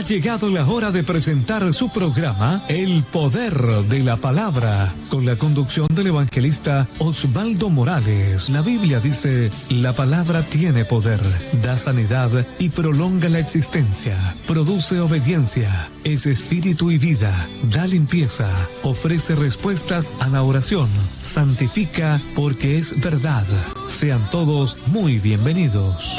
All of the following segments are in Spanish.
llegado la hora de presentar su programa El Poder de la Palabra, con la conducción del evangelista Osvaldo Morales. La Biblia dice: la palabra tiene poder, da sanidad y prolonga la existencia, produce obediencia, es espíritu y vida, da limpieza, ofrece respuestas a la oración, santifica porque es verdad. Sean todos muy bienvenidos.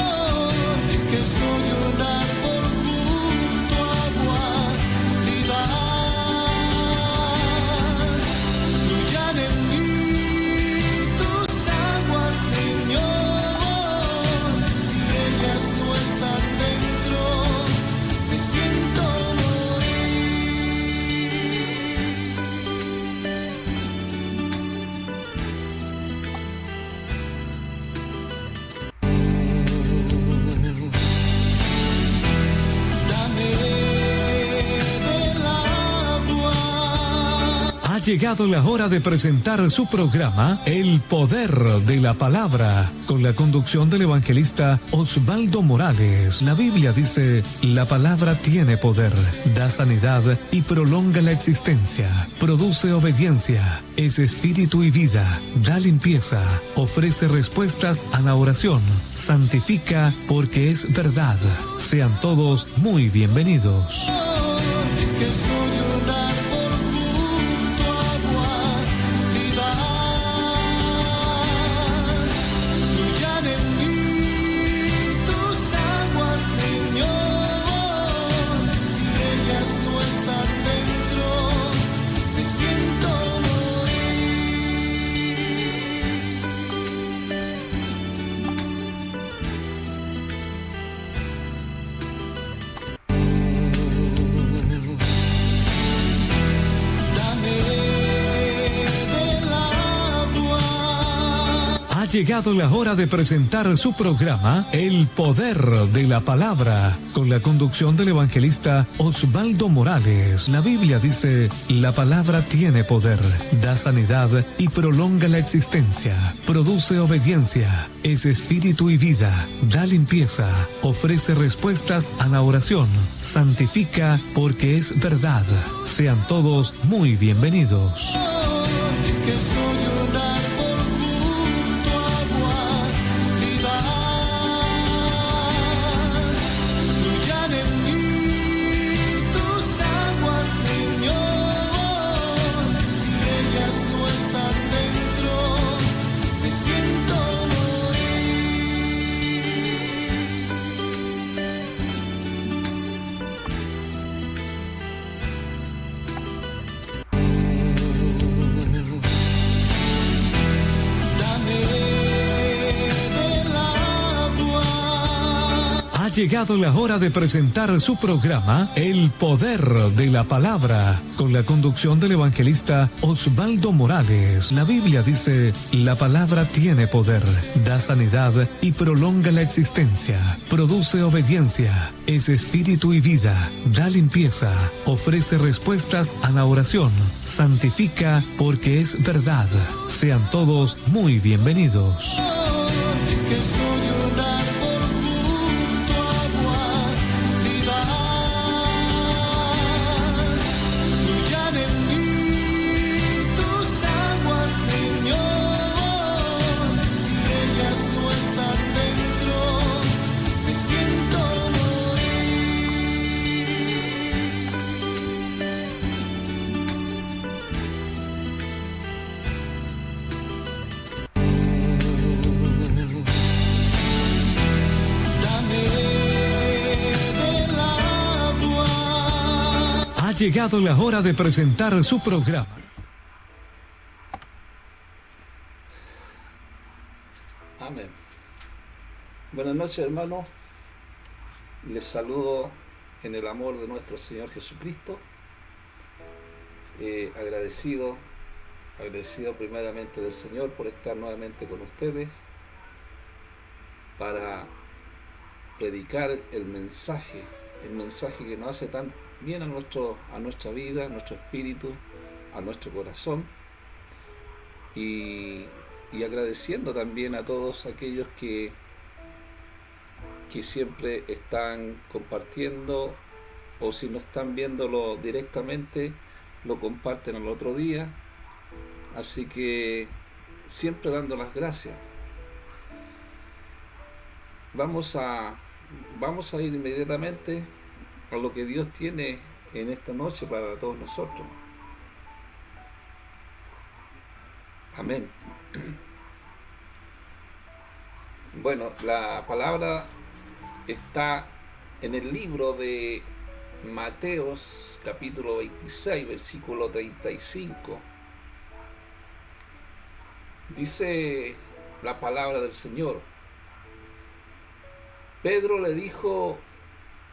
Ha llegado la hora de presentar su programa El Poder de la Palabra, con la conducción del evangelista Osvaldo Morales. La Biblia dice: la palabra tiene poder, da sanidad y prolonga la existencia, produce obediencia, es espíritu y vida, da limpieza, ofrece respuestas a la oración, santifica porque es verdad. Sean todos muy bienvenidos. Ha llegado la hora de presentar su programa El Poder de la Palabra, con la conducción del evangelista Osvaldo Morales. La Biblia dice: la palabra tiene poder, da sanidad y prolonga la existencia, produce obediencia, es espíritu y vida, da limpieza, ofrece respuestas a la oración, santifica porque es verdad. Sean todos muy bienvenidos. Ha llegado la hora de presentar su programa El Poder de la Palabra, con la conducción del evangelista Osvaldo Morales. La Biblia dice: la palabra tiene poder, da sanidad y prolonga la existencia, produce obediencia, es espíritu y vida, da limpieza, ofrece respuestas a la oración, santifica porque es verdad. Sean todos muy bienvenidos. Ha llegado la hora de presentar su programa. Amén. Buenas noches, hermanos. Les saludo en el amor de nuestro Señor Jesucristo. Agradecido primeramente del Señor por estar nuevamente con ustedes para predicar el mensaje que nos hace tan bien a nuestra vida, a nuestro espíritu, a nuestro corazón, y agradeciendo también a todos aquellos que siempre están compartiendo o si no están viéndolo directamente, lo comparten al otro día. Así que siempre dando las gracias. Vamos a, vamos a ir inmediatamente a lo que Dios tiene en esta noche para todos nosotros. Amén. Bueno, la palabra está en el libro de Mateos capítulo 26, versículo 35. Dice la palabra del Señor: Pedro le dijo,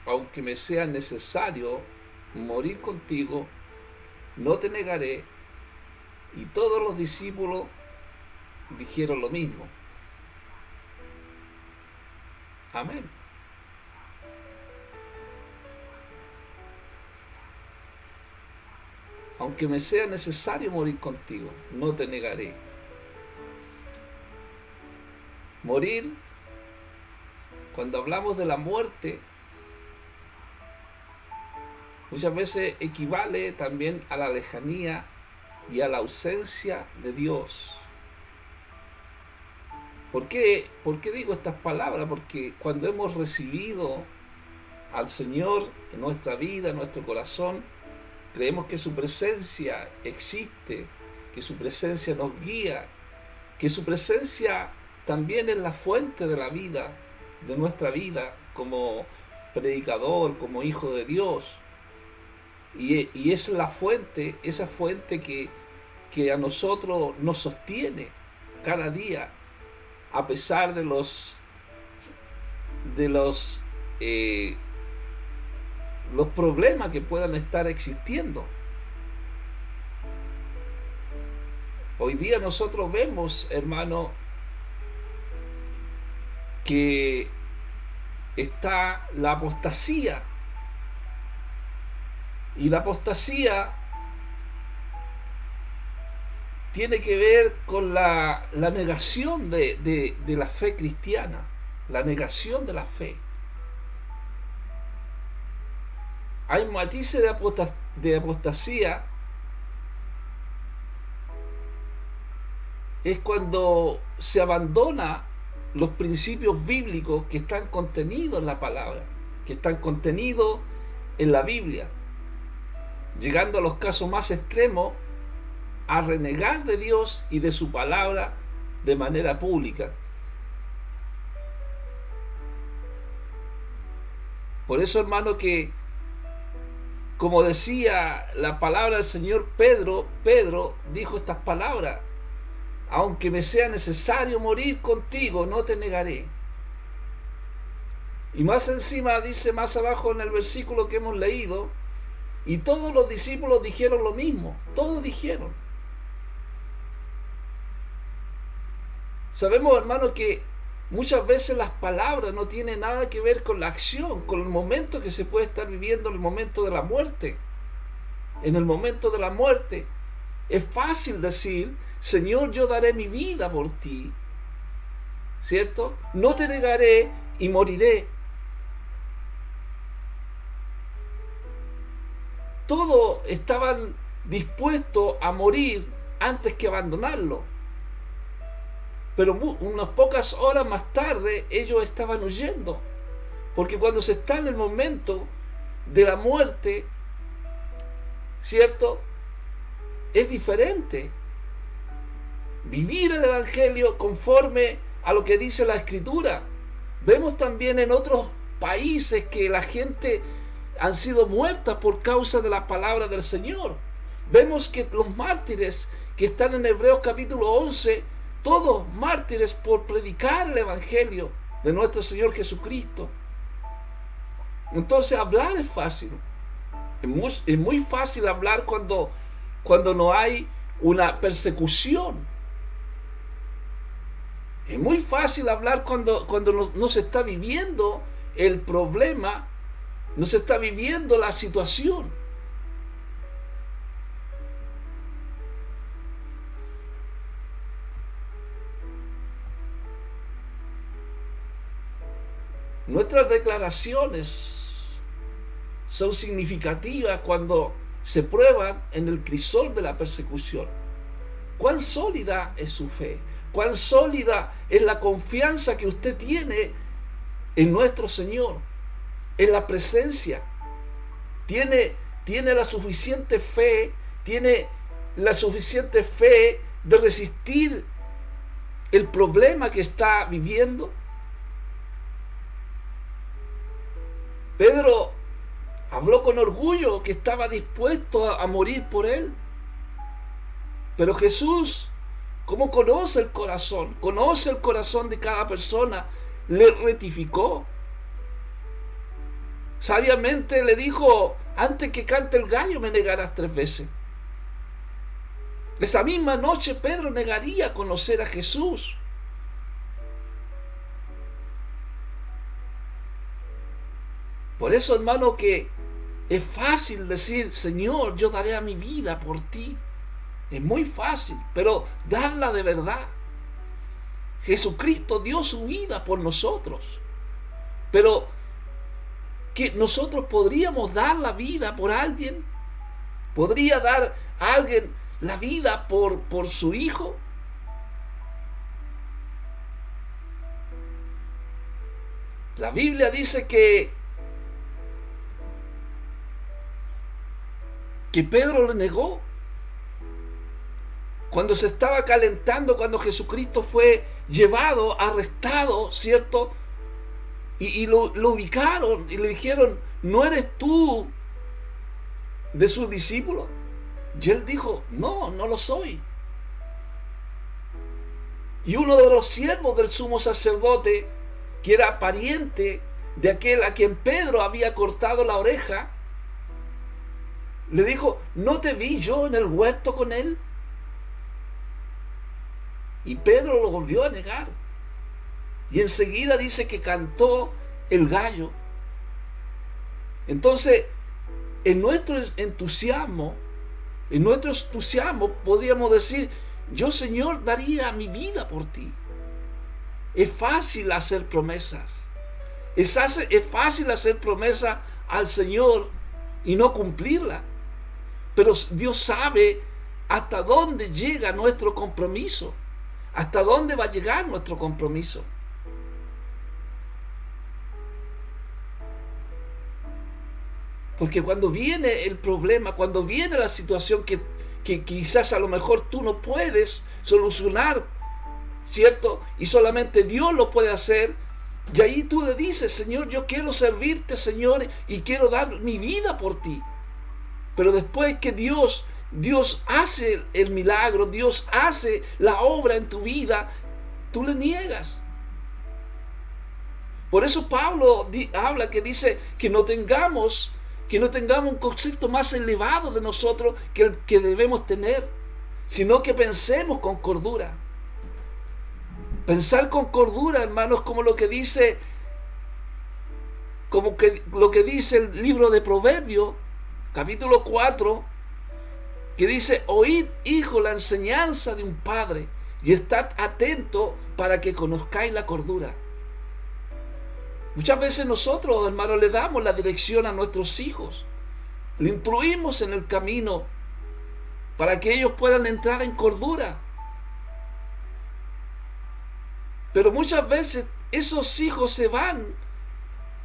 aunque me sea necesario morir contigo, no te negaré. Y todos los discípulos dijeron lo mismo. Amén. Aunque me sea necesario morir contigo, no te negaré. Morir, cuando hablamos de la muerte, muchas veces equivale también a la lejanía y a la ausencia de Dios. ¿Por qué digo estas palabras? Porque cuando hemos recibido al Señor en nuestra vida, en nuestro corazón, creemos que su presencia existe, que su presencia nos guía, que su presencia también es la fuente de la vida, de nuestra vida como predicador, como hijo de Dios. Y es la fuente, esa fuente que a nosotros nos sostiene cada día, a pesar de los problemas que puedan estar existiendo. Hoy día nosotros vemos, hermano, que está la apostasía. Y la apostasía tiene que ver con la negación de la fe cristiana, la negación de la fe. Hay matices de apostasía. Es cuando se abandona los principios bíblicos que están contenidos en la palabra, que están contenidos en la Biblia, llegando a los casos más extremos a renegar de Dios y de su palabra de manera pública. Por eso, hermano, que como decía la palabra del Señor, Pedro dijo estas palabras: aunque me sea necesario morir contigo, no te negaré. Y más encima dice, más abajo en el versículo que hemos leído, y todos los discípulos dijeron lo mismo, todos dijeron. Sabemos, hermano, que muchas veces las palabras no tienen nada que ver con la acción, con el momento que se puede estar viviendo, el momento de la muerte. En el momento de la muerte es fácil decir: Señor, yo daré mi vida por ti, ¿cierto? No te negaré y moriré. Todos estaban dispuestos a morir antes que abandonarlo. Pero unas pocas horas más tarde ellos estaban huyendo. Porque cuando se está en el momento de la muerte, ¿cierto?, es diferente. Vivir el Evangelio conforme a lo que dice la Escritura. Vemos también en otros países que la gente han sido muertas por causa de la palabra del Señor. Vemos que los mártires que están en Hebreos capítulo 11, todos mártires por predicar el Evangelio de nuestro Señor Jesucristo. Entonces hablar es fácil. Es muy fácil hablar cuando no hay una persecución. Es muy fácil hablar cuando no se está viviendo el problema, no se está viviendo la situación. Nuestras declaraciones son significativas cuando se prueban en el crisol de la persecución. ¿Cuán sólida es su fe? ¿Cuán sólida es la confianza que usted tiene en nuestro Señor, en la presencia? ¿Tiene la suficiente fe? ¿Tiene la suficiente fe de resistir el problema que está viviendo? Pedro habló con orgullo que estaba dispuesto a morir por él. Pero Jesús, como conoce el corazón de cada persona, le rectificó. Sabiamente le dijo: antes que cante el gallo me negarás 3 veces. Esa misma noche Pedro negaría conocer a Jesús. Por eso, hermano, que es fácil decir: Señor, yo daré a mi vida por ti. Es muy fácil, pero darla de verdad. Jesucristo dio su vida por nosotros. Pero que nosotros podríamos dar la vida por alguien. ¿Podría dar a alguien la vida por su hijo? La Biblia dice que Pedro le negó. Cuando se estaba calentando, cuando Jesucristo fue llevado, arrestado, ¿cierto? Y lo ubicaron y le dijeron: ¿no eres tú de sus discípulos? Y él dijo: no lo soy. Y uno de los siervos del sumo sacerdote, que era pariente de aquel a quien Pedro había cortado la oreja, le dijo: ¿no te vi yo en el huerto con él? Y Pedro lo volvió a negar. Y enseguida dice que cantó el gallo. Entonces, en nuestro entusiasmo podríamos decir: yo, Señor, daría mi vida por ti. Es fácil hacer promesas. Es fácil hacer promesas al Señor y no cumplirla. Pero Dios sabe hasta dónde llega nuestro compromiso. ¿Hasta dónde va a llegar nuestro compromiso? Porque cuando viene el problema, cuando viene la situación que quizás a lo mejor tú no puedes solucionar, ¿cierto? Y solamente Dios lo puede hacer. Y ahí tú le dices: Señor, yo quiero servirte, Señor, y quiero dar mi vida por ti. Pero después que Dios hace el milagro, Dios hace la obra en tu vida, tú le niegas. Por eso Pablo habla, que dice que no tengamos un concepto más elevado de nosotros que el que debemos tener, sino que pensemos con cordura. Pensar con cordura, hermanos, como lo que dice el libro de Proverbios, capítulo 4, que dice: oíd, hijo, la enseñanza de un padre, y estad atento para que conozcáis la cordura. Muchas veces nosotros, hermanos, le damos la dirección a nuestros hijos, le instruimos en el camino para que ellos puedan entrar en cordura. Pero muchas veces esos hijos se van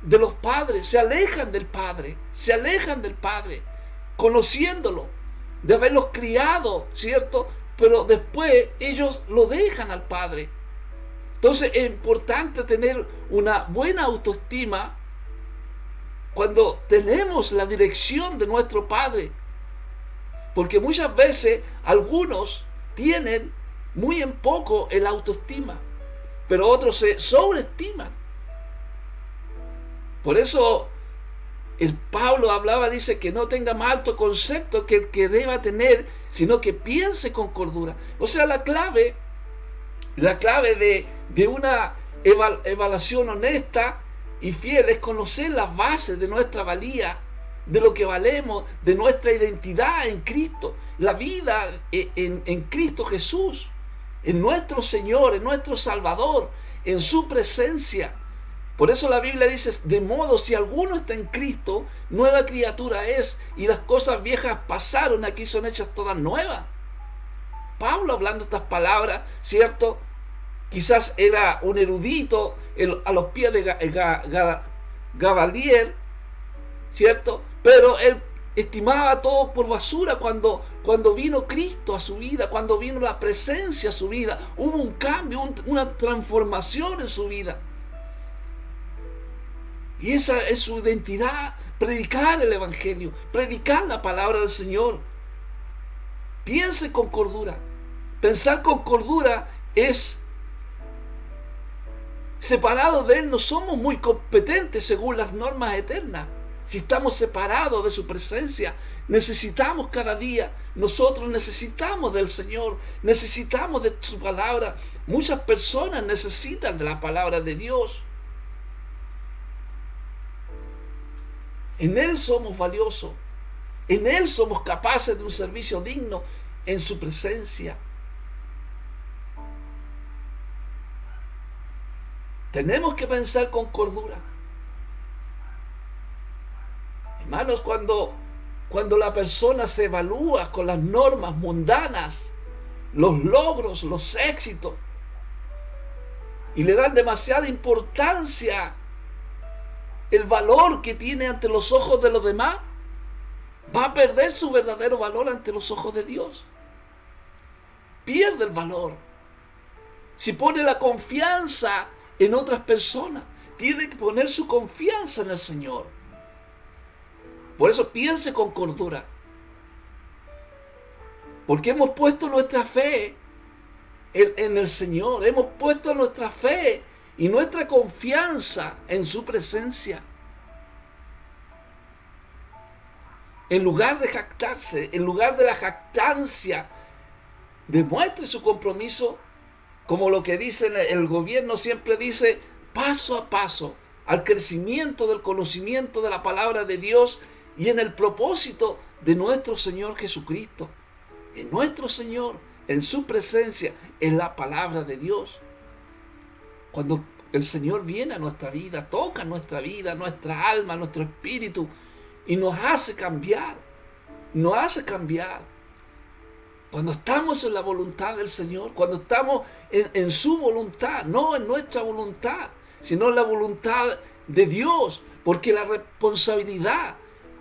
de los padres, se alejan del padre, conociéndolo, de haberlos criado, ¿cierto? Pero después ellos lo dejan al padre. Entonces es importante tener una buena autoestima cuando tenemos la dirección de nuestro Padre. Porque muchas veces algunos tienen muy en poco el autoestima, pero otros se sobreestiman. Por eso el Pablo hablaba, dice, que no tenga más alto concepto que el que deba tener, sino que piense con cordura. O sea, la clave de una evaluación honesta y fiel es conocer las bases de nuestra valía, de lo que valemos, de nuestra identidad en Cristo, la vida en Cristo Jesús, en nuestro Señor, en nuestro Salvador, en su presencia. Por eso la Biblia dice, de modo si alguno está en Cristo, nueva criatura es, y las cosas viejas pasaron, aquí son hechas todas nuevas. Pablo hablando estas palabras, ¿cierto? Quizás era un erudito a los pies de Gamaliel, ¿cierto? Pero él estimaba todo por basura cuando vino Cristo a su vida, cuando vino la presencia a su vida. Hubo un cambio, una transformación en su vida. Y esa es su identidad, predicar el Evangelio, predicar la palabra del Señor. Piense con cordura. Pensar con cordura es, separados de Él, no somos muy competentes según las normas eternas. Si estamos separados de su presencia, necesitamos cada día, nosotros necesitamos del Señor, necesitamos de su palabra. Muchas personas necesitan de la palabra de Dios. En Él somos valiosos, en Él somos capaces de un servicio digno en su presencia. Tenemos que pensar con cordura. Hermanos, cuando la persona se evalúa con las normas mundanas, los logros, los éxitos, y le dan demasiada importancia, el valor que tiene ante los ojos de los demás, va a perder su verdadero valor ante los ojos de Dios. Pierde el valor. Si pone la confianza en otras personas, tiene que poner su confianza en el Señor. Por eso piense con cordura. Porque hemos puesto nuestra fe en el Señor. Hemos puesto nuestra fe y nuestra confianza en su presencia. En lugar de jactarse, en lugar de la jactancia, demuestre su compromiso, como lo que dice el gobierno siempre dice, paso a paso, al crecimiento del conocimiento de la palabra de Dios y en el propósito de nuestro Señor Jesucristo. En nuestro Señor, en su presencia, en la palabra de Dios. Cuando el Señor viene a nuestra vida, toca nuestra vida, nuestra alma, nuestro espíritu y nos hace cambiar, nos hace cambiar. Cuando estamos en la voluntad del Señor, cuando estamos en su voluntad, no en nuestra voluntad, sino en la voluntad de Dios, porque la responsabilidad,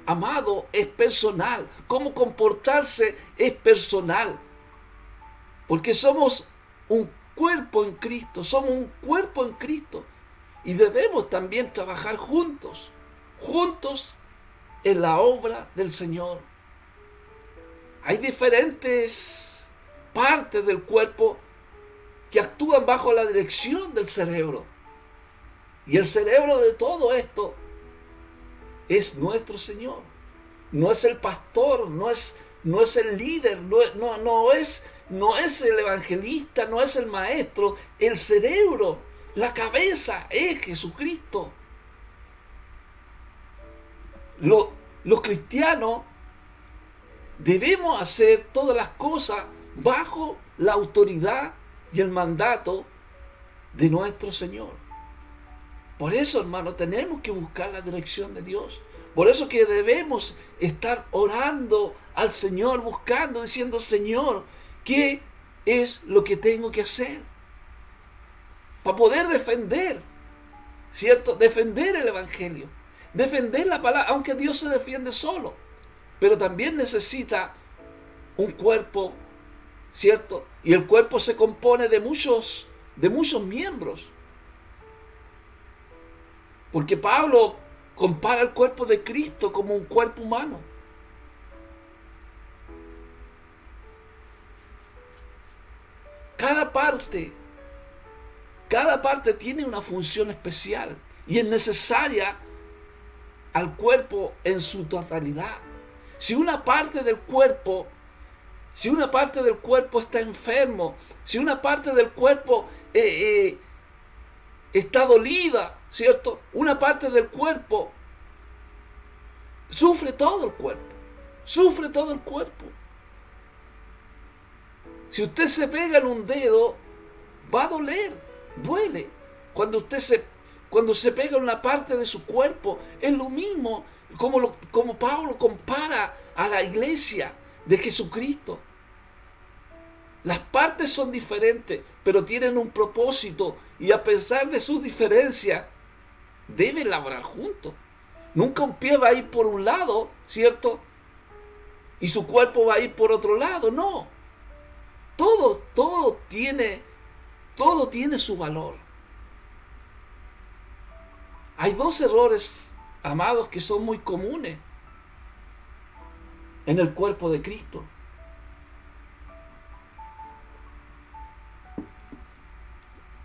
amado, es personal. Cómo comportarse es personal, porque somos un cuerpo en Cristo, somos un cuerpo en Cristo y debemos también trabajar juntos en la obra del Señor. Hay diferentes partes del cuerpo que actúan bajo la dirección del cerebro. Y el cerebro de todo esto es nuestro Señor. No es el pastor, no es el líder, no es el evangelista, no es el maestro. El cerebro, la cabeza es Jesucristo. Los cristianos debemos hacer todas las cosas bajo la autoridad y el mandato de nuestro Señor. Por eso, hermano, tenemos que buscar la dirección de Dios. Por eso que debemos estar orando al Señor, buscando, diciendo, Señor, ¿qué es lo que tengo que hacer? Para poder defender, ¿cierto? Defender el Evangelio, defender la palabra, aunque Dios se defiende solo. Pero también necesita un cuerpo, ¿cierto? Y el cuerpo se compone de muchos miembros. Porque Pablo compara el cuerpo de Cristo como un cuerpo humano. Cada parte tiene una función especial y es necesaria al cuerpo en su totalidad. Si una parte del cuerpo está enfermo, si una parte del cuerpo está dolida, ¿cierto? Una parte del cuerpo sufre todo el cuerpo. Si usted se pega en un dedo, va a doler, duele. Cuando usted cuando se pega en una parte de su cuerpo, es lo mismo como Pablo compara a la iglesia de Jesucristo. Las partes son diferentes, pero tienen un propósito y a pesar de sus diferencias, deben laborar juntos. Nunca un pie va a ir por un lado, ¿cierto? Y su cuerpo va a ir por otro lado, no. Todo tiene su valor. Hay dos errores, amados, que son muy comunes en el cuerpo de Cristo.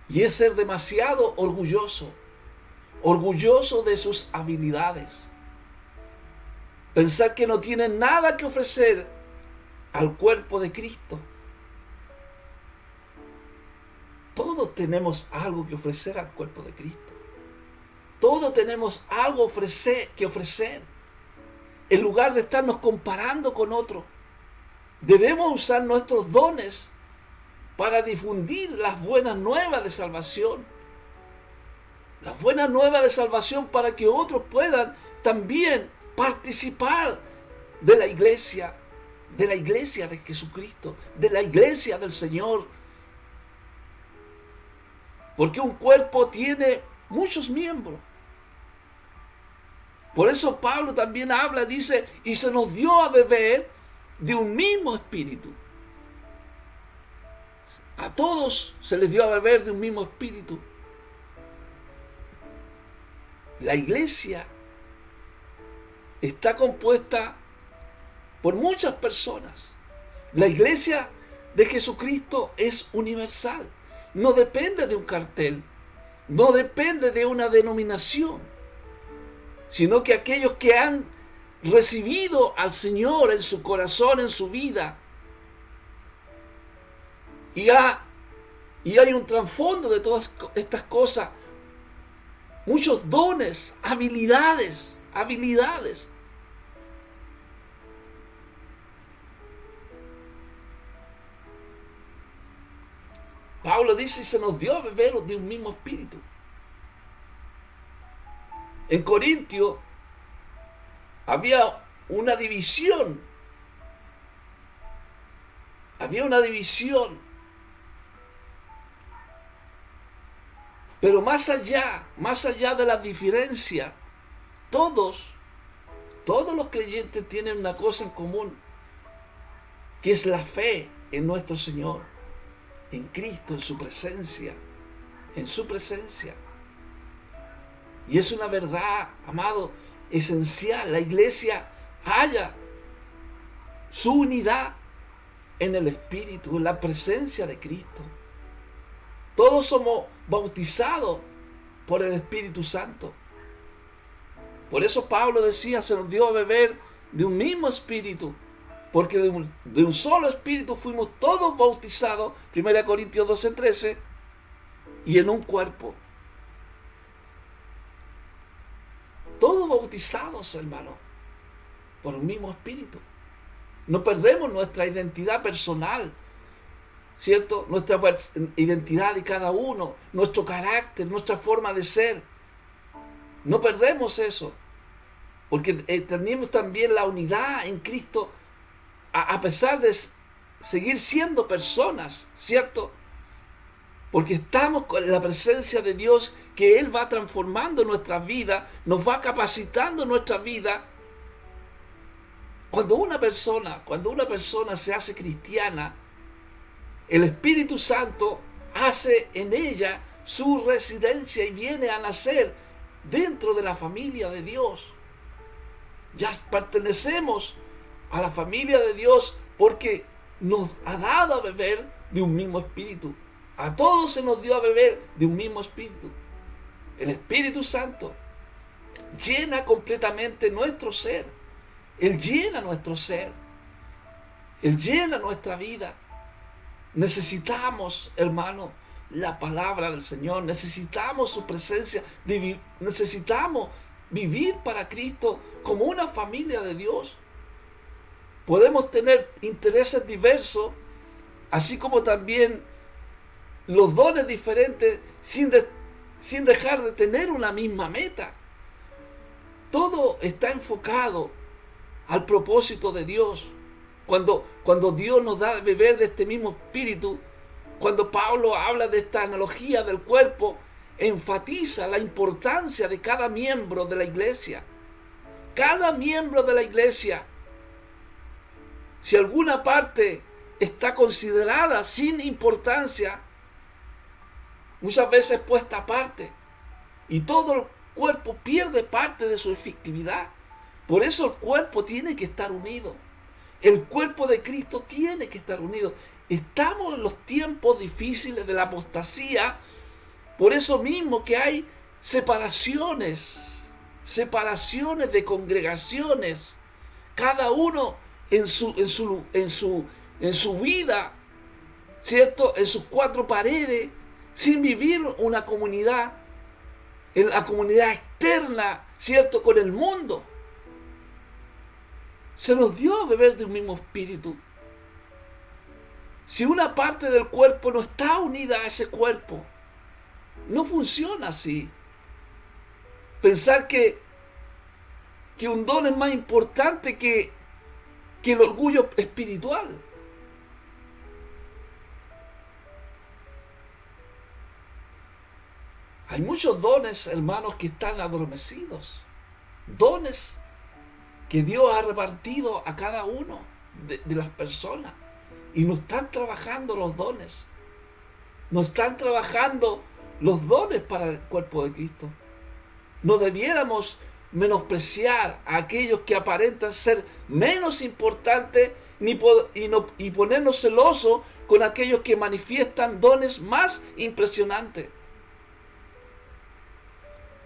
Y es ser demasiado orgulloso de sus habilidades. Pensar que no tienen nada que ofrecer al cuerpo de Cristo. Todos tenemos algo que ofrecer al cuerpo de Cristo. Todos tenemos algo que ofrecer. En lugar de estarnos comparando con otros, debemos usar nuestros dones para difundir las buenas nuevas de salvación. Las buenas nuevas de salvación para que otros puedan también participar de la iglesia de Jesucristo, de la iglesia del Señor. Porque un cuerpo tiene muchos miembros. Por eso Pablo también habla, dice, y se nos dio a beber de un mismo espíritu. A todos se les dio a beber de un mismo espíritu. La iglesia está compuesta por muchas personas. La iglesia de Jesucristo es universal. No depende de un cartel, no depende de una denominación, sino que aquellos que han recibido al Señor en su corazón, en su vida, y hay un trasfondo de todas estas cosas, muchos dones, habilidades. Pablo dice, se nos dio a beber de un mismo espíritu. En Corintio había una división. Pero más allá de la diferencia, todos los creyentes tienen una cosa en común, que es la fe en nuestro Señor, en Cristo, en su presencia. Y es una verdad, amado, esencial. La iglesia halla su unidad en el Espíritu, en la presencia de Cristo. Todos somos bautizados por el Espíritu Santo. Por eso Pablo decía, se nos dio a beber de un mismo Espíritu, porque de un solo Espíritu fuimos todos bautizados, 1 Corintios 12:13, y en un cuerpo. Todos bautizados, hermano, por un mismo Espíritu. No perdemos nuestra identidad personal, ¿cierto? Nuestra identidad de cada uno, nuestro carácter, nuestra forma de ser. No perdemos eso, porque tenemos también la unidad en Cristo, a pesar de seguir siendo personas, ¿cierto? Porque estamos con la presencia de Dios, que Él va transformando nuestra vida, nos va capacitando nuestra vida. Cuando una persona se hace cristiana, el Espíritu Santo hace en ella su residencia y viene a nacer dentro de la familia de Dios. Ya pertenecemos a la familia de Dios porque nos ha dado a beber de un mismo espíritu. A todos se nos dio a beber de un mismo espíritu. El Espíritu Santo llena completamente nuestro ser. Él llena nuestro ser. Él llena nuestra vida. Necesitamos, hermano, la palabra del Señor. Necesitamos su presencia. Necesitamos vivir para Cristo como una familia de Dios. Podemos tener intereses diversos, así como también los dones diferentes, sin sin dejar de tener una misma meta. Todo está enfocado al propósito de Dios. Cuando Dios nos da de beber de este mismo espíritu, cuando Pablo habla de esta analogía del cuerpo, enfatiza la importancia de cada miembro de la iglesia. Cada miembro de la iglesia, si alguna parte está considerada sin importancia, muchas veces puesta aparte, y todo el cuerpo pierde parte de su efectividad. Por eso el cuerpo tiene que estar unido. El cuerpo de Cristo tiene que estar unido. Estamos en los tiempos difíciles de la apostasía, por eso mismo que hay separaciones de congregaciones, cada uno en su vida, ¿cierto? En sus cuatro paredes, sin vivir una comunidad, en la comunidad externa, ¿cierto? Con el mundo. Se nos dio a beber de un mismo espíritu. Si una parte del cuerpo no está unida a ese cuerpo, no funciona así. Pensar que un don es más importante que el orgullo espiritual. Hay muchos dones, hermanos, que están adormecidos. Dones que Dios ha repartido a cada uno de las personas. Y no están trabajando los dones. No están trabajando los dones para el cuerpo de Cristo. No debiéramos menospreciar a aquellos que aparentan ser menos importantes y ponernos celosos con aquellos que manifiestan dones más impresionantes.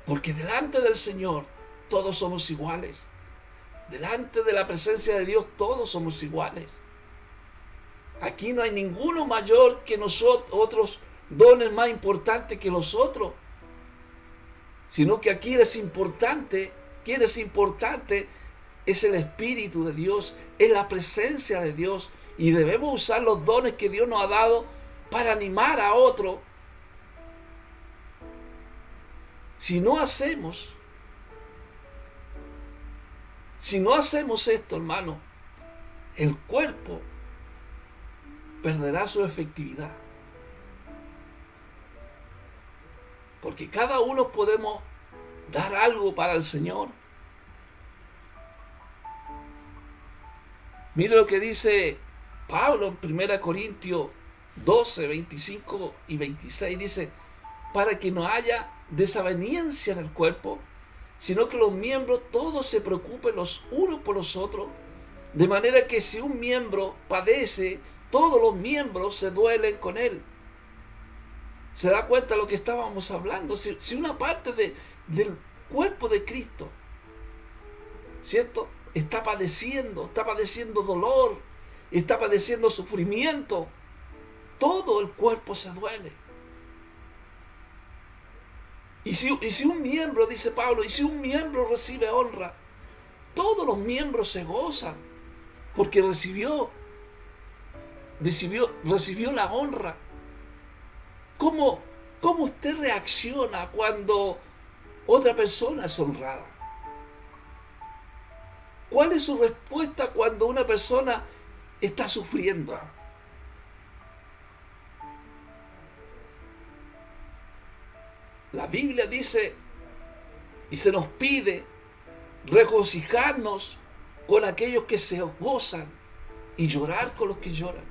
Porque delante del Señor todos somos iguales. Delante de la presencia de Dios todos somos iguales. Aquí no hay ninguno mayor que nosotros, otros dones más importantes que los otros. Sino que aquí quien es importante es el Espíritu de Dios, es la presencia de Dios. Y debemos usar los dones que Dios nos ha dado para animar a otro. Si no hacemos esto, hermano, el cuerpo perderá su efectividad. Porque cada uno podemos dar algo para el Señor. Mire lo que dice Pablo en 1 Corintios 12, 25 y 26. Dice, para que no haya desaveniencia en el cuerpo, sino que los miembros todos se preocupen los unos por los otros, de manera que si un miembro padece, todos los miembros se duelen con él. ¿Se da cuenta de lo que estábamos hablando? Si una parte del cuerpo de Cristo, ¿cierto?, está padeciendo dolor, está padeciendo sufrimiento, todo el cuerpo se duele. Y si un miembro, dice Pablo, y si un miembro recibe honra, todos los miembros se gozan, porque recibió la honra. ¿Cómo usted reacciona cuando otra persona es honrada? ¿Cuál es su respuesta cuando una persona está sufriendo? La Biblia dice y se nos pide regocijarnos con aquellos que se gozan y llorar con los que lloran.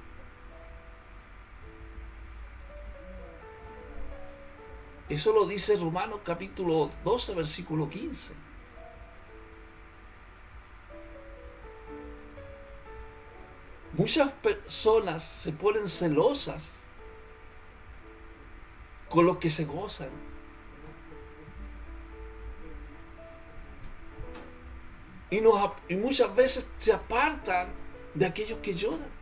Eso lo dice Romanos capítulo 12, versículo 15. Muchas personas se ponen celosas con los que se gozan. Y muchas veces se apartan de aquellos que lloran.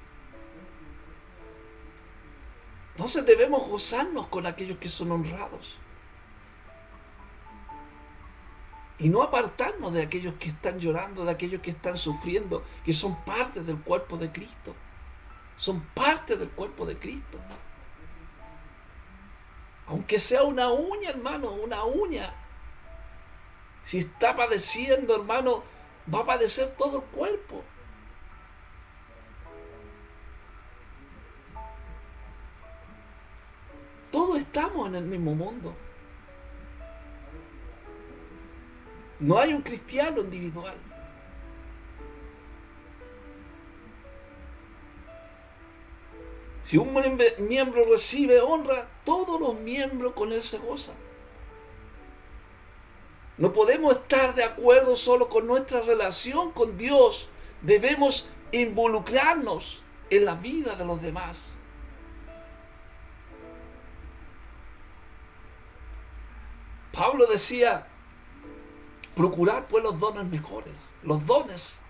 Entonces debemos gozarnos con aquellos que son honrados. Y no apartarnos de aquellos que están llorando, de aquellos que están sufriendo, que son parte del cuerpo de Cristo. Son parte del cuerpo de Cristo. Aunque sea una uña, hermano, una uña. Si está padeciendo, hermano, va a padecer todo el cuerpo. Todos estamos en el mismo mundo. No hay un cristiano individual. Si un miembro recibe honra, todos los miembros con él se gozan. No podemos estar de acuerdo solo con nuestra relación con Dios. Debemos involucrarnos en la vida de los demás. Pablo decía, procurar pues los dones mejores. Los dones,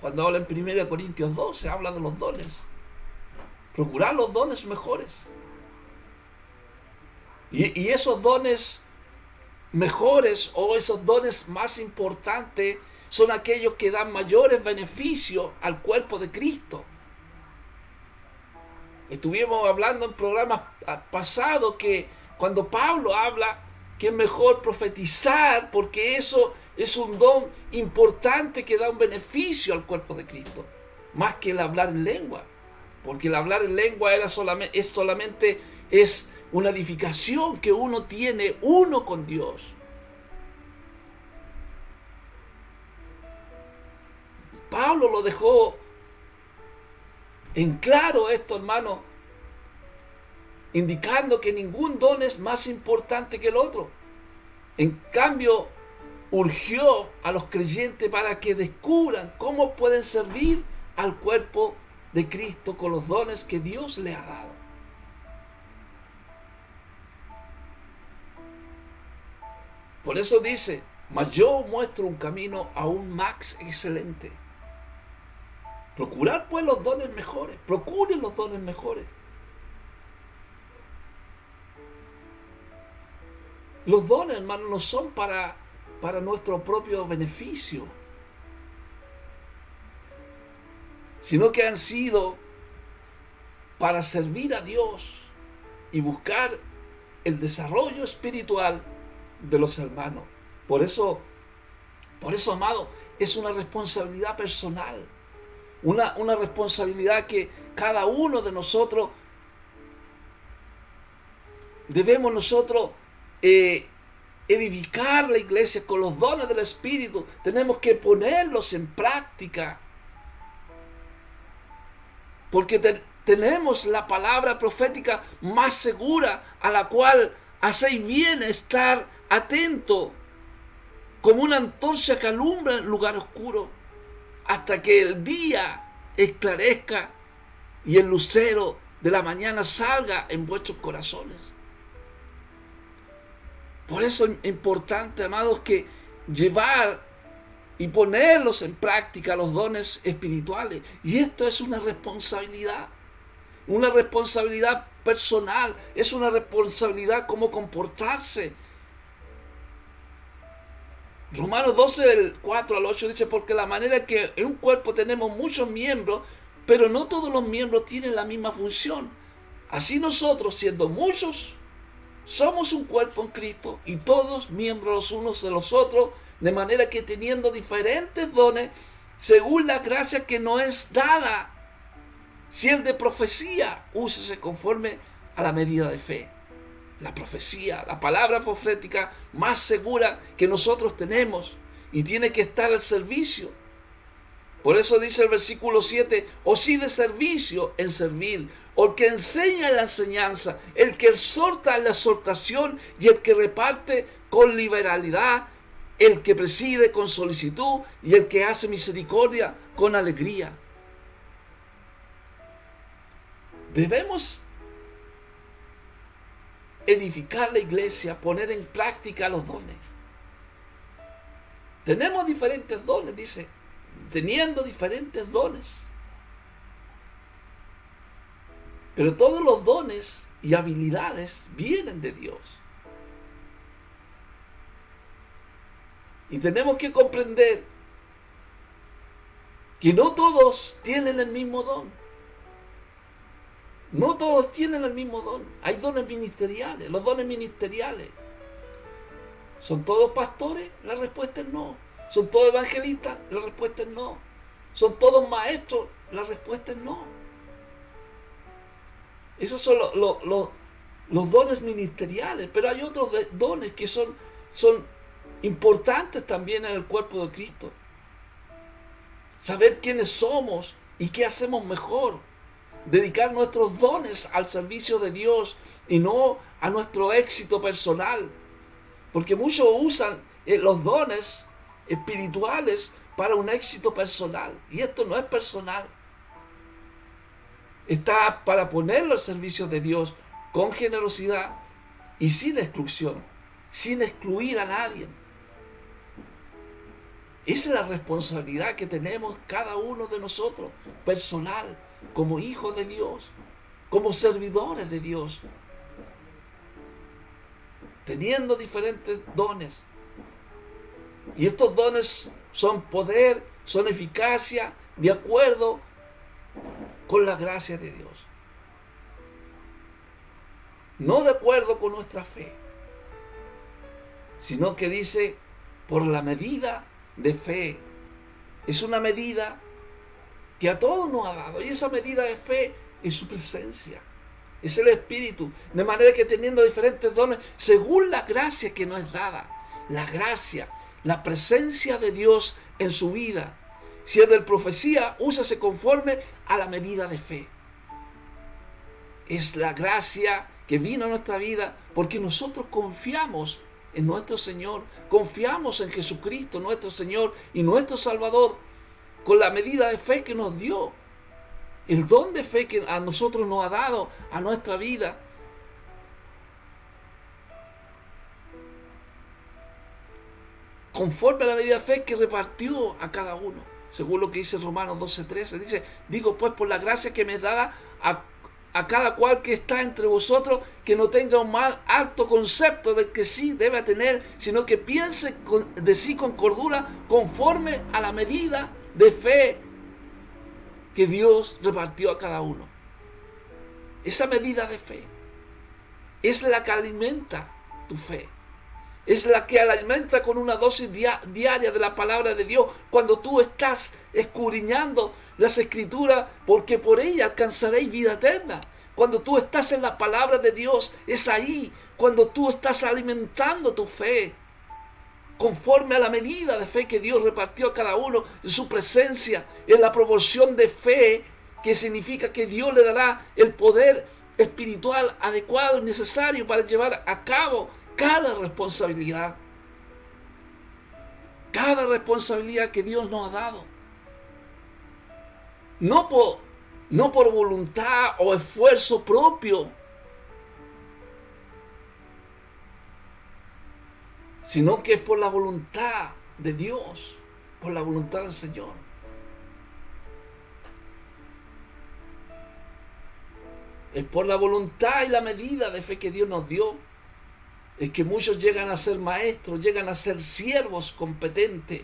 cuando habla en 1 Corintios 12, habla de los dones. Procurar los dones mejores. Y esos dones mejores o esos dones más importantes son aquellos que dan mayores beneficios al cuerpo de Cristo. Estuvimos hablando en programas pasados que cuando Pablo habla que es mejor profetizar porque eso es un don importante que da un beneficio al cuerpo de Cristo, más que el hablar en lengua, porque el hablar en lengua solamente es una edificación que uno tiene uno con Dios. Pablo lo dejó en claro esto, hermano, indicando que ningún don es más importante que el otro. En cambio, urgió a los creyentes para que descubran cómo pueden servir al cuerpo de Cristo con los dones que Dios le ha dado. Por eso dice, mas yo muestro un camino aún más excelente. Procurar pues los dones mejores, procuren los dones mejores. Los dones, hermanos, no son para nuestro propio beneficio, sino que han sido para servir a Dios y buscar el desarrollo espiritual de los hermanos. Por eso, amado, es una responsabilidad personal, una responsabilidad que cada uno de nosotros debemos edificar la iglesia con los dones del Espíritu. Tenemos que ponerlos en práctica, porque tenemos la palabra profética más segura, a la cual hacéis bien estar atento, como una antorcha que alumbra en lugar oscuro, hasta que el día esclarezca y el lucero de la mañana salga en vuestros corazones. Por eso es importante, amados, que llevar y ponerlos en práctica los dones espirituales. Y esto es una responsabilidad personal, es una responsabilidad cómo comportarse. Romanos 12, del 4 al 8 dice, porque la manera que en un cuerpo tenemos muchos miembros, pero no todos los miembros tienen la misma función. Así nosotros, siendo muchos, somos un cuerpo en Cristo y todos miembros los unos de los otros, de manera que teniendo diferentes dones, según la gracia que nos es dada, si el de profecía, úsese conforme a la medida de fe. La profecía, la palabra profética más segura que nosotros tenemos y tiene que estar al servicio. Por eso dice el versículo 7, o si de servicio en servir, o el que enseña la enseñanza, el que exhorta en la exhortación y el que reparte con liberalidad, el que preside con solicitud y el que hace misericordia con alegría. Debemos edificar la iglesia, poner en práctica los dones. Tenemos diferentes dones, dice, teniendo diferentes dones. Pero todos los dones y habilidades vienen de Dios. Y tenemos que comprender que no todos tienen el mismo don. No todos tienen el mismo don. Hay dones ministeriales. Los dones ministeriales. ¿Son todos pastores? La respuesta es no. ¿Son todos evangelistas? La respuesta es no. ¿Son todos maestros? La respuesta es no. Esos son los dones ministeriales. Pero hay otros dones que son importantes también en el cuerpo de Cristo. Saber quiénes somos y qué hacemos mejor. Dedicar nuestros dones al servicio de Dios y no a nuestro éxito personal. Porque muchos usan los dones espirituales para un éxito personal. Y esto no es personal. Está para ponerlo al servicio de Dios con generosidad y sin exclusión, sin excluir a nadie. Esa es la responsabilidad que tenemos cada uno de nosotros, personal, como hijos de Dios, como servidores de Dios, teniendo diferentes dones. Y estos dones son poder, son eficacia, de acuerdo con la gracia de Dios. No de acuerdo con nuestra fe, sino que dice, por la medida de fe. Es una medida que a todos nos ha dado. Y esa medida de fe es su presencia. Es el Espíritu. De manera que teniendo diferentes dones, según la gracia que nos es dada. La gracia, la presencia de Dios en su vida. Si es de profecía, úsase conforme a la medida de fe. Es la gracia que vino a nuestra vida porque nosotros confiamos en nuestro Señor, confiamos en Jesucristo, nuestro Señor y nuestro Salvador, con la medida de fe que nos dio, el don de fe que a nosotros nos ha dado a nuestra vida. Conforme a la medida de fe que repartió a cada uno, según lo que dice Romanos 12:13, dice, digo pues por la gracia que me da a cada cual que está entre vosotros, que no tenga un mal alto concepto del que sí debe tener, sino que piense de sí con cordura, conforme a la medida de fe que Dios repartió a cada uno. Esa medida de fe es la que alimenta tu fe. Es la que alimenta con una dosis diaria de la palabra de Dios. Cuando tú estás escudriñando las Escrituras, porque por ella alcanzaréis vida eterna. Cuando tú estás en la palabra de Dios, es ahí cuando tú estás alimentando tu fe. Conforme a la medida de fe que Dios repartió a cada uno en su presencia, en la proporción de fe, que significa que Dios le dará el poder espiritual adecuado y necesario para llevar a cabo cada responsabilidad que Dios nos ha dado. No por voluntad o esfuerzo propio, sino que es por la voluntad de Dios, por la voluntad del Señor. Es por la voluntad y la medida de fe que Dios nos dio. Es que muchos llegan a ser maestros, llegan a ser siervos competentes.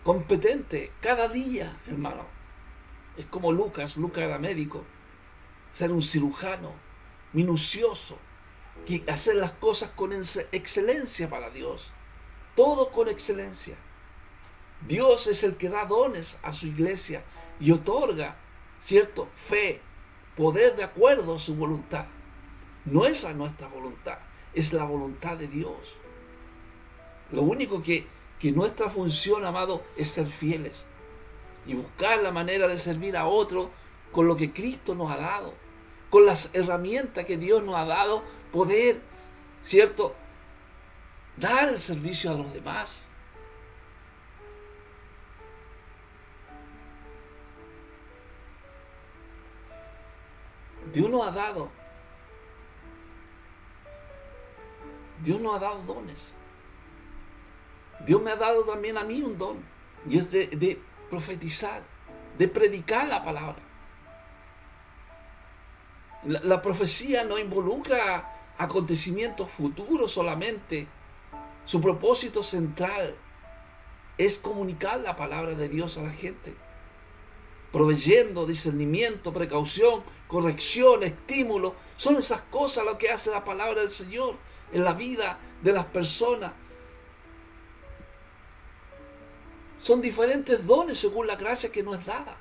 Competente cada día, hermano. Es como Lucas era médico. Ser un cirujano minucioso, que hacer las cosas con excelencia para Dios. Todo con excelencia. Dios es el que da dones a su iglesia y otorga, ¿cierto?, fe, poder de acuerdo a su voluntad. No es a nuestra voluntad, es la voluntad de Dios. Lo único que nuestra función, amado, es ser fieles y buscar la manera de servir a otros con lo que Cristo nos ha dado, con las herramientas que Dios nos ha dado, poder, ¿cierto?, dar el servicio a los demás. Dios nos ha dado dones. Dios me ha dado también a mí un don, y es de profetizar, de predicar la palabra. La profecía no involucra acontecimientos futuros solamente. Su propósito central es comunicar la palabra de Dios a la gente. proveyendo discernimiento, precaución, corrección, estímulo. Son esas cosas lo que hace la palabra del Señor en la vida de las personas. Son diferentes dones según la gracia que nos es dada.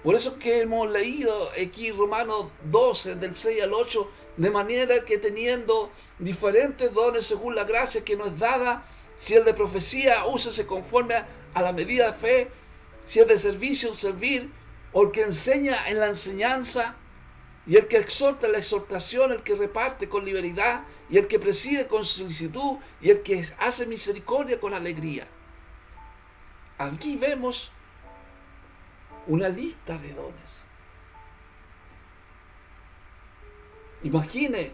Por eso es que hemos leído aquí Romanos 12, del 6 al 8, de manera que teniendo diferentes dones según la gracia que nos es dada, si el de profecía, úsese conforme a la medida de fe, si es de servicio, servir, o el que enseña en la enseñanza, y el que exhorta en la exhortación, el que reparte con liberalidad, y el que preside con solicitud, y el que hace misericordia con alegría. Aquí vemos una lista de dones. Imagine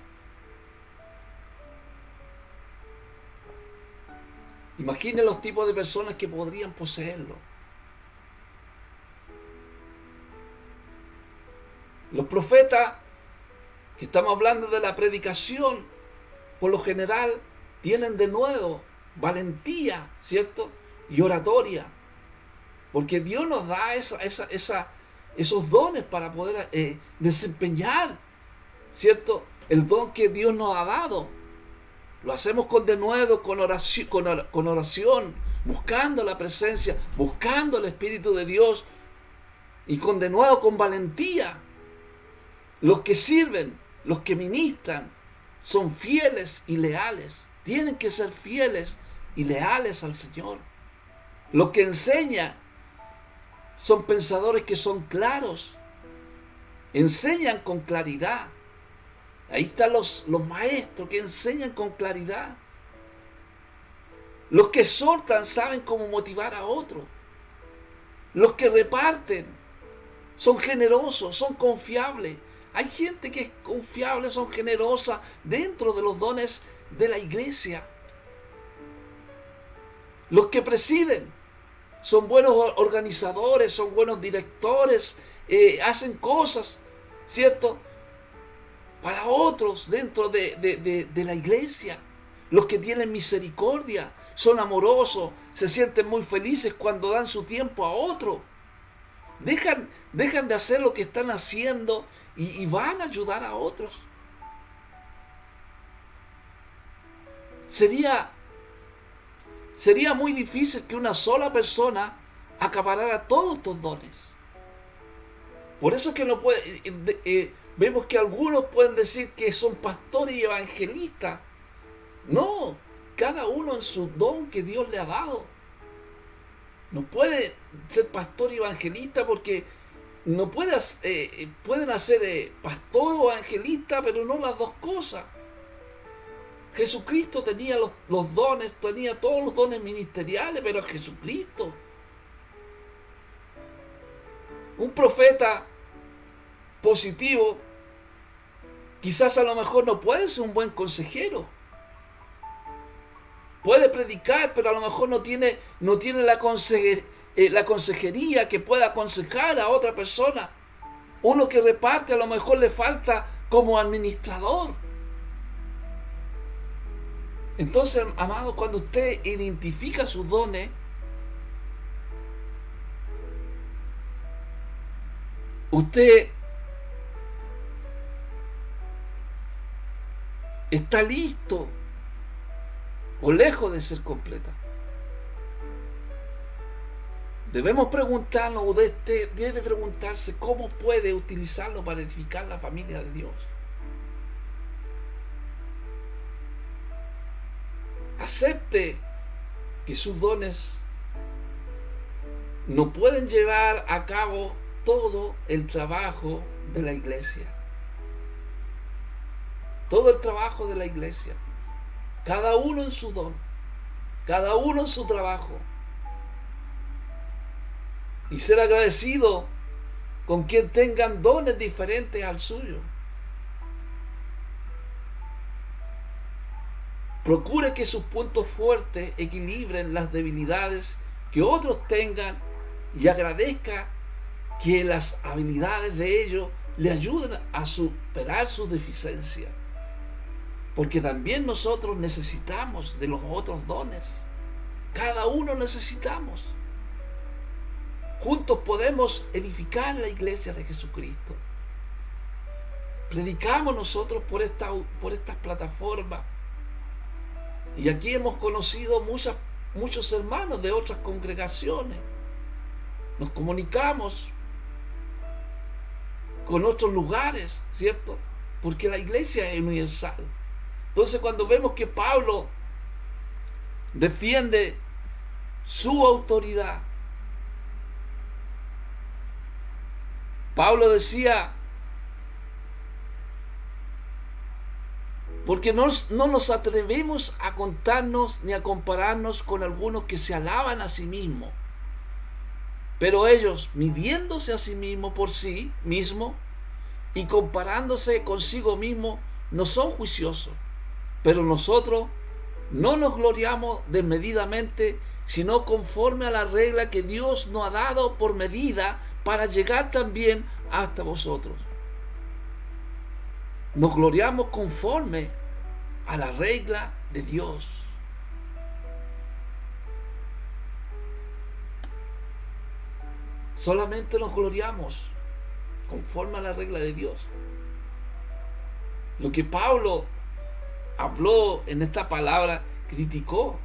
los tipos de personas que podrían poseerlo. Los profetas, que estamos hablando de la predicación, por lo general tienen de nuevo valentía, ¿cierto? Y oratoria. Porque Dios nos da esos dones para poder desempeñar, ¿cierto? El don que Dios nos ha dado. Lo hacemos con denuedo, con oración, buscando la presencia, buscando el Espíritu de Dios, y con denuedo, con valentía. Los que sirven, los que ministran, son fieles y leales. Tienen que ser fieles y leales al Señor. Los que enseñan son pensadores que son claros, enseñan con claridad. Ahí están los maestros que enseñan con claridad. Los que exhortan saben cómo motivar a otros. Los que reparten son generosos, son confiables. Hay gente que es confiable, son generosas dentro de los dones de la iglesia. Los que presiden son buenos organizadores, son buenos directores, hacen cosas, ¿cierto?, para otros dentro de la iglesia. Los que tienen misericordia, son amorosos, se sienten muy felices cuando dan su tiempo a otro. Dejan de hacer lo que están haciendo y van a ayudar a otros. Sería muy difícil que una sola persona acaparara todos estos dones. Por eso es que vemos que algunos pueden decir que son pastores y evangelistas. No, cada uno en su don que Dios le ha dado. No puede ser pastor y evangelista porque no pueden ser pastor o evangelista, pero no las dos cosas. Jesucristo tenía los dones, tenía todos los dones ministeriales, pero Jesucristo. Un profeta positivo, quizás a lo mejor no puede ser un buen consejero. Puede predicar, pero a lo mejor no tiene la consejería que pueda aconsejar a otra persona. Uno que reparte a lo mejor le falta como administrador. Entonces, amados, cuando usted identifica sus dones, usted está listo o lejos de ser completa. Debemos preguntarnos, usted debe preguntarse cómo puede utilizarlo para edificar la familia de Dios. Acepte que sus dones no pueden llevar a cabo todo el trabajo de la iglesia. Todo el trabajo de la iglesia. Cada uno en su don. Cada uno en su trabajo. Y ser agradecido con quien tengan dones diferentes al suyo. Procure que sus puntos fuertes equilibren las debilidades que otros tengan y agradezca que las habilidades de ellos le ayuden a superar sus deficiencias. Porque también nosotros necesitamos de los otros dones. Cada uno necesitamos. Juntos podemos edificar la iglesia de Jesucristo. Predicamos nosotros por estas plataformas. Y aquí hemos conocido muchos hermanos de otras congregaciones. Nos comunicamos con otros lugares, ¿cierto? Porque la iglesia es universal. Entonces, cuando vemos que Pablo defiende su autoridad, Pablo decía, porque no nos atrevemos a contarnos ni a compararnos con algunos que se alaban a sí mismos, pero ellos, midiéndose a sí mismos por sí mismos y comparándose consigo mismos, no son juiciosos. Pero nosotros no nos gloriamos desmedidamente, sino conforme a la regla que Dios nos ha dado por medida para llegar también hasta vosotros. Nos gloriamos conforme a la regla de Dios. Solamente nos gloriamos conforme a la regla de Dios. Lo que Pablo habló en esta palabra, criticó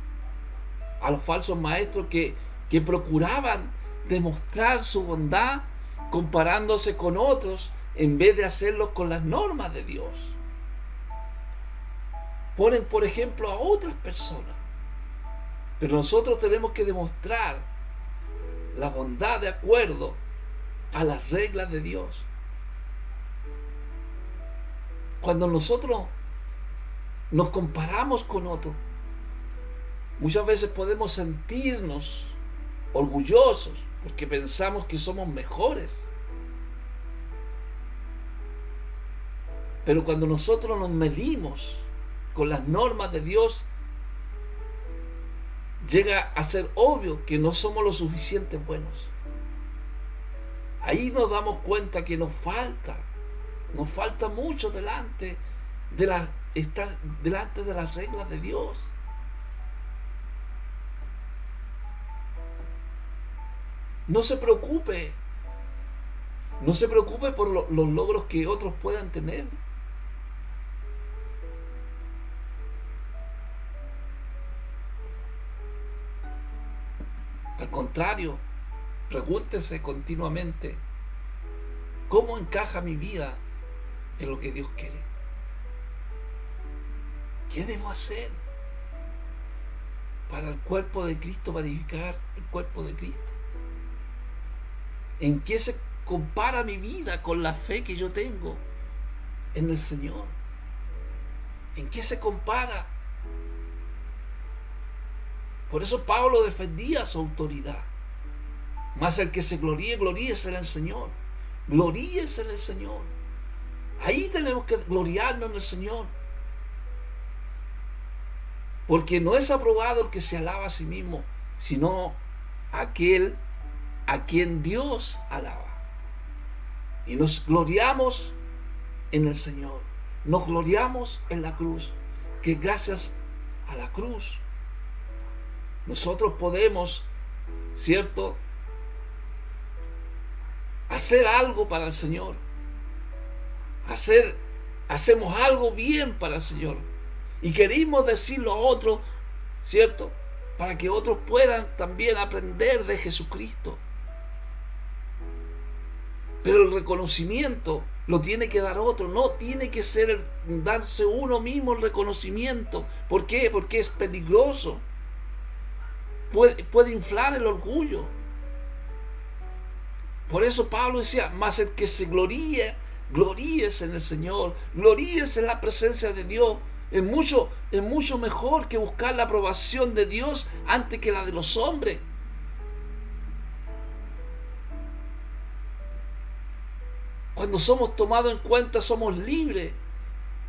a los falsos maestros que procuraban demostrar su bondad comparándose con otros en vez de hacerlo con las normas de Dios. Ponen, por ejemplo, a otras personas. Pero nosotros tenemos que demostrar la bondad de acuerdo a las reglas de Dios. Cuando nosotros nos comparamos con otros, muchas veces podemos sentirnos orgullosos porque pensamos que somos mejores. Pero cuando nosotros nos medimos con las normas de Dios, llega a ser obvio que no somos lo suficiente buenos. Ahí nos damos cuenta que nos falta mucho estar delante de las reglas de Dios. No se preocupe por los logros que otros puedan tener. Al contrario, pregúntese continuamente, ¿cómo encaja mi vida en lo que Dios quiere? ¿Qué debo hacer para el cuerpo de Cristo, para edificar el cuerpo de Cristo? ¿En qué se compara mi vida con la fe que yo tengo en el Señor? ¿En qué se compara? Por eso Pablo defendía su autoridad. Mas el que se gloríe, gloríese en el Señor. Gloríese en el Señor. Ahí tenemos que gloriarnos en el Señor. Porque no es aprobado el que se alaba a sí mismo, sino aquel a quien Dios alaba. Y nos gloriamos en el Señor. Nos gloriamos en la cruz. Que gracias a la cruz nosotros podemos, ¿cierto?, hacer algo para el Señor. Hacemos algo bien para el Señor. Y queremos decirlo a otros, ¿cierto?, para que otros puedan también aprender de Jesucristo. Pero el reconocimiento lo tiene que dar otro, no tiene que ser darse uno mismo el reconocimiento. ¿Por qué? Porque es peligroso. Puede inflar el orgullo. Por eso Pablo decía, mas el que se gloríe, gloríese en el Señor, gloríese en la presencia de Dios. Es mucho mejor que buscar la aprobación de Dios antes que la de los hombres. Cuando somos tomados en cuenta, somos libres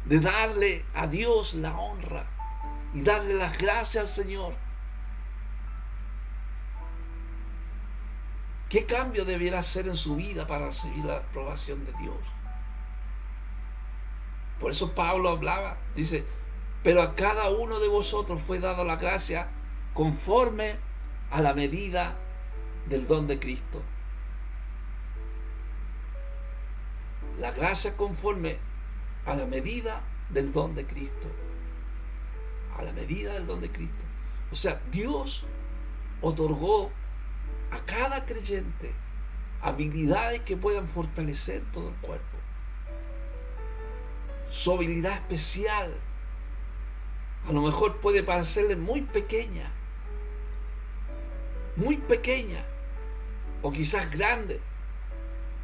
de darle a Dios la honra y darle las gracias al Señor. ¿Qué cambio debiera hacer en su vida para recibir la aprobación de Dios? Por eso Pablo hablaba, dice, pero a cada uno de vosotros fue dada la gracia conforme a la medida del don de Cristo. La gracia conforme a la medida del don de Cristo. A la medida del don de Cristo. O sea, Dios otorgó a cada creyente habilidades que puedan fortalecer todo el cuerpo. Su habilidad especial a lo mejor puede parecerle muy pequeña, o quizás grande,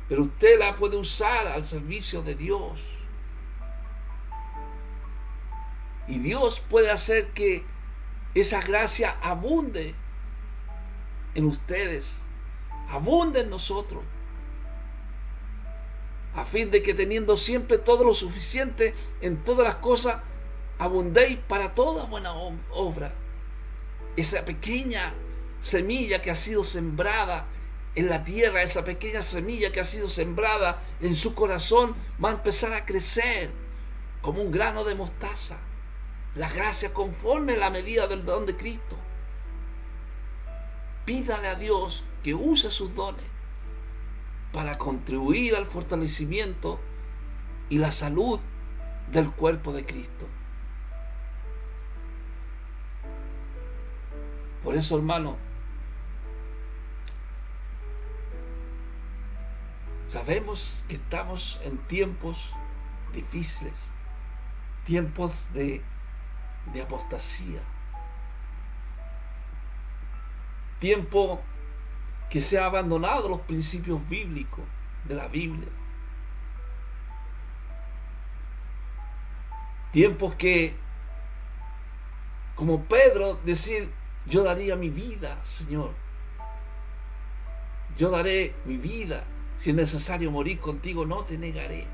pero usted la puede usar al servicio de Dios. Y Dios puede hacer que esa gracia abunde en ustedes, abunde en nosotros, a fin de que teniendo siempre todo lo suficiente en todas las cosas, abundéis para toda buena obra. Esa pequeña semilla que ha sido sembrada en la tierra, esa pequeña semilla que ha sido sembrada en su corazón, va a empezar a crecer como un grano de mostaza. La gracia conforme a la medida del don de Cristo. Pídale a Dios que use sus dones para contribuir al fortalecimiento y la salud del cuerpo de Cristo. Por eso, hermano, sabemos que estamos en tiempos difíciles, tiempos de apostasía, tiempo que se ha abandonado los principios bíblicos de la Biblia, tiempos que, como Pedro, decir: yo daría mi vida, Señor, yo daré mi vida, si es necesario morir contigo, no te negaré.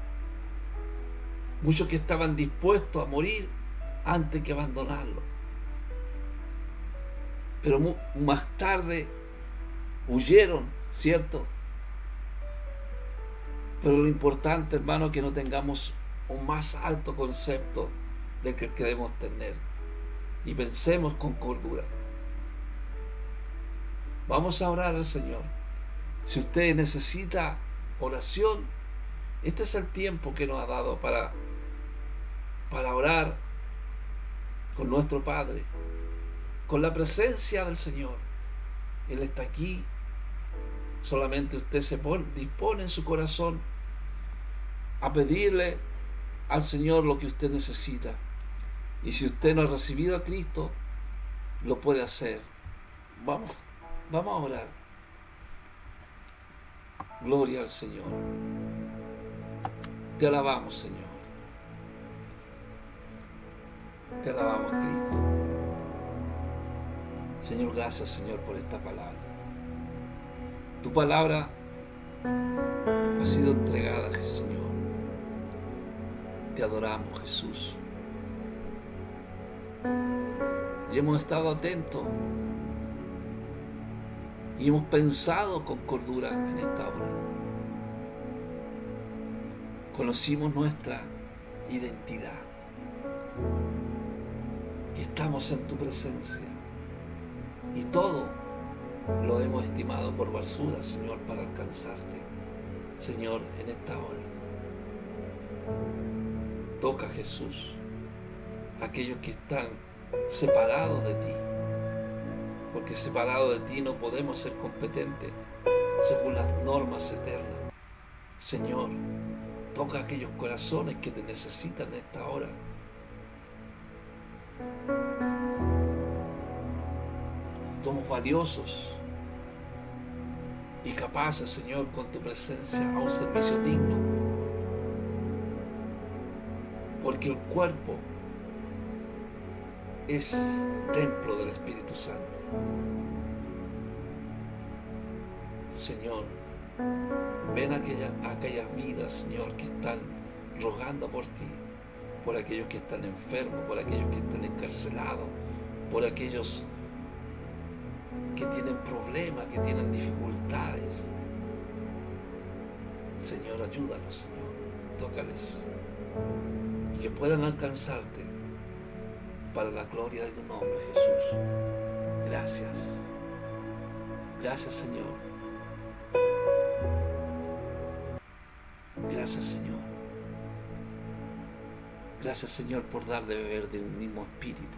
Muchos que estaban dispuestos a morir antes que abandonarlo, pero más tarde huyeron, ¿cierto? Pero lo importante, hermano, es que no tengamos un más alto concepto del que debemos tener y pensemos con cordura. Vamos a orar al Señor. Si usted necesita oración, este es el tiempo que nos ha dado para orar con nuestro Padre, con la presencia del Señor. Él está aquí. Solamente usted dispone en su corazón a pedirle al Señor lo que usted necesita. Y si usted no ha recibido a Cristo, lo puede hacer. Vamos a orar. Gloria al Señor. Te alabamos, Señor. Te alabamos, Cristo. Señor, gracias, Señor, por esta palabra. Tu palabra ha sido entregada, Señor. Te adoramos, Jesús. Y hemos estado atentos y hemos pensado con cordura en esta hora. Conocimos nuestra identidad, que estamos en tu presencia, y todo lo hemos estimado por basura, Señor, para alcanzarte. Señor, en esta hora toca, Jesús, a aquellos que están separados de ti, porque separados de ti no podemos ser competentes según las normas eternas. Señor, toca a aquellos corazones que te necesitan en esta hora. Somos valiosos y capaces, Señor, con tu presencia, a un servicio digno, porque el cuerpo es templo del Espíritu Santo. Señor, ven a aquellas vidas, Señor, que están rogando por ti, por aquellos que están enfermos, por aquellos que están encarcelados, por aquellos que tienen problemas, que tienen dificultades. Señor, ayúdalos, Señor, tócales, y que puedan alcanzarte para la gloria de tu nombre, Jesús. Gracias. Gracias, Señor. Gracias, Señor. Gracias, Señor, por dar de beber de un mismo espíritu.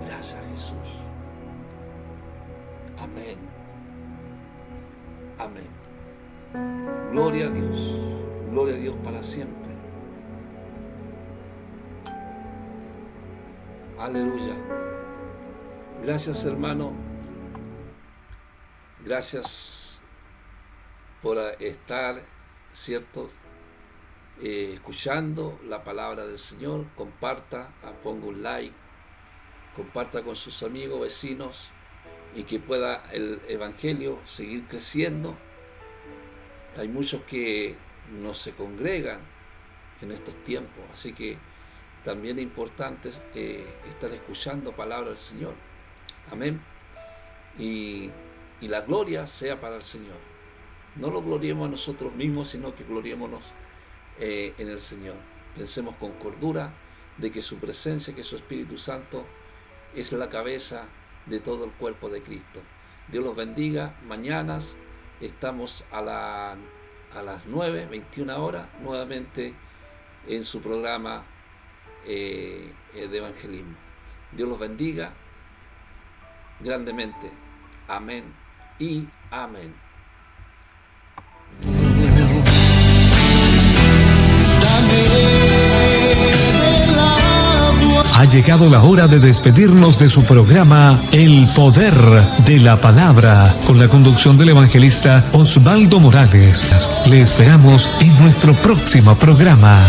Gracias, Jesús. Amén. Amén. Gloria a Dios. Gloria a Dios para siempre. Aleluya. Gracias, hermano. Gracias por estar, ¿cierto?, escuchando la palabra del Señor. Comparta, ponga un like, comparta con sus amigos, vecinos, y que pueda el Evangelio seguir creciendo. Hay muchos que no se congregan en estos tiempos, así que también es importante estar escuchando palabra del Señor. Amén. Y la gloria sea para el Señor. No lo gloriemos a nosotros mismos, sino que gloriémonos en el Señor. Pensemos con cordura de que su presencia, que su Espíritu Santo es la cabeza de todo el cuerpo de Cristo. Dios los bendiga. Mañana estamos a las 9:21 horas nuevamente en su programa de evangelismo. Dios los bendiga grandemente. Amén y amén. Ha llegado la hora de despedirnos de su programa El Poder de la Palabra, con la conducción del evangelista Osvaldo Morales. Le esperamos en nuestro próximo programa.